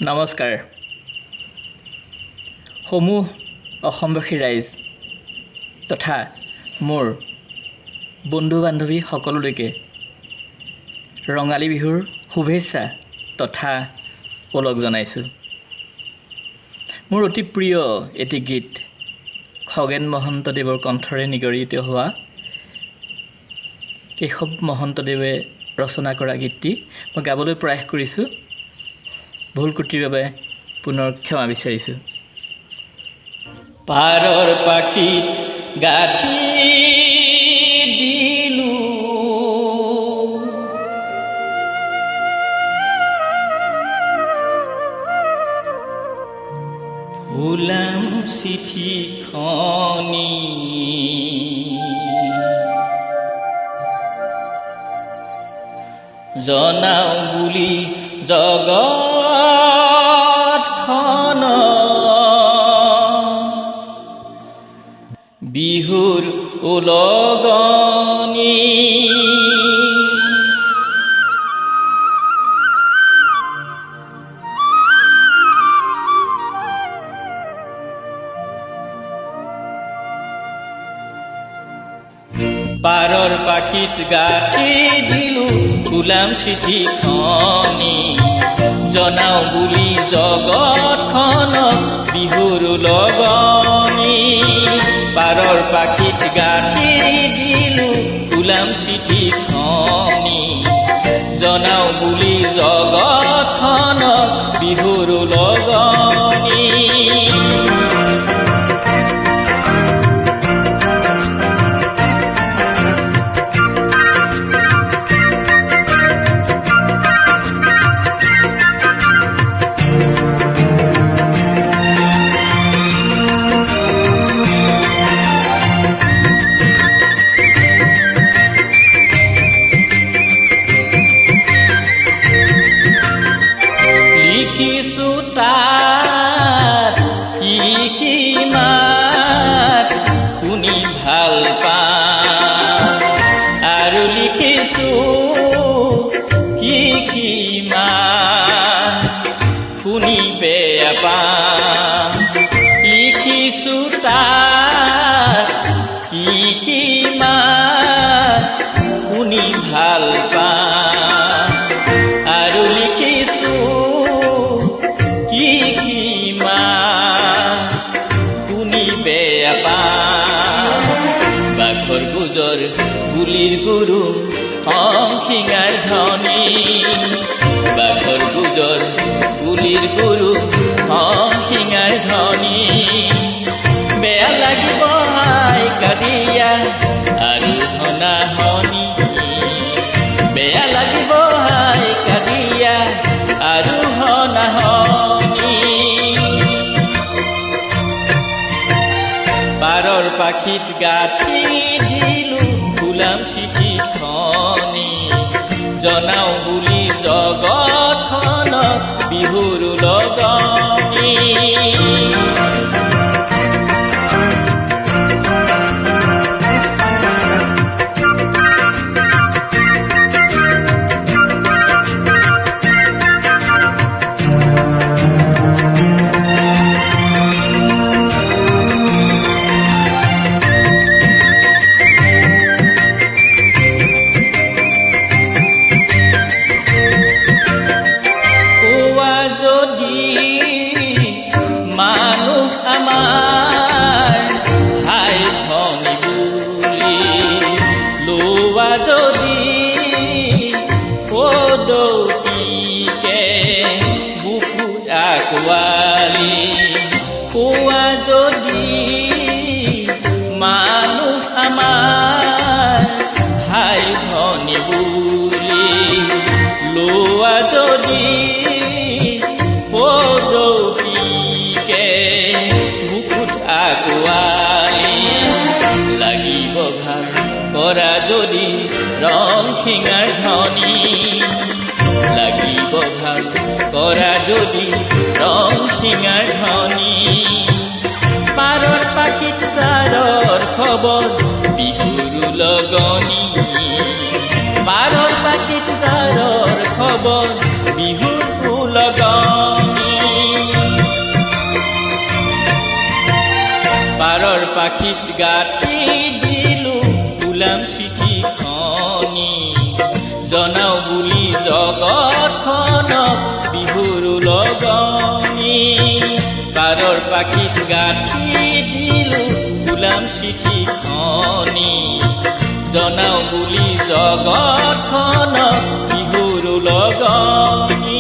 নমস্কাৰ। সমূহ অসমবাসী ৰাইজ তথা মোৰ বন্ধু বান্ধৱী সকলোলৈকে ৰঙালী বিহুৰ শুভেচ্ছা তথা ওলগ জনাইছোঁ। মোৰ অতি প্ৰিয় এটি গীত খগেন মহন্তদেৱৰ কণ্ঠৰে নিগৰিত হোৱা কেশৱ মহন্তদেৱে ৰচনা কৰা গীতটি মই গাবলৈ প্ৰয়াস কৰিছোঁ। ভুল ত্ৰুটিৰ বাবে পুনৰ ক্ষমা বিচাৰিছোঁ। পাৰৰ পাখিত গাঠি দিলো ফুলাম চিঠিখনি জনাও বুলি জগতখন বিহুৰ উলগনি পাৰৰ পাখিত গাঠি দিলো ফুলাম চিঠিখনি জনাও বুলি জগতখনক বিহুৰ লগনি পাৰৰ পাখিত গাঠি দিলো ফুলাম চিঠিখনি জনাও বুলি জগতখনক বিহুৰ লগনি শুনি ভাল পাওঁ আৰু লিখিছোঁ কি মাত শুনি বেয়া পাওঁ লিখিছোঁ তাত কি মাত শুনি ভাল পাওঁ আৰু লিখিছোঁ কি মাত শুনি বেয়া পাওঁ বাঘৰ গুজৰ গুলিৰ গুৰু সংসিঙাৰ ধ্বনি বাঘৰ গুজৰ গুলিৰ গুৰু সংসিঙাৰ ধ্বনি বেয়া লাগিব হাই কাদিয়া আৰু হনাহনি বেয়া লাগিব হাই কাদিয়া আৰু হনাহনি পাৰৰ পাখিত গাঠি দিলো ফুলাম চিঠিখনি জনাও বুলি জগতখনক বিহুৰ লগনি কোৱা যদি মানুহ আমাৰ ভাই ভনী বুলি লোৱা যদি পদপীকে বুকুত আগুৱালি লাগিব ভাল কৰা যদি ৰং শিঙাৰ ধনী লাগিব ভাল কৰা যদি ৰং শিঙাৰ ধনী পাৰৰ পাখিত তাৰৰ খবৰ বিহুৰ লগনি পাৰৰ পাখিত তাৰৰ খবৰ বিহুৰ লগনি পাখিত গাঁঠি দিলো ওলাম চিঠিখনি, জনাও বুলি জগতখনক বিহুৰ লগনি। পাৰৰ পাখিত গাঁঠি দিলো ওলাম চিঠিখনি, জনাও বুলি জগতখনক বিহুৰ লগনি।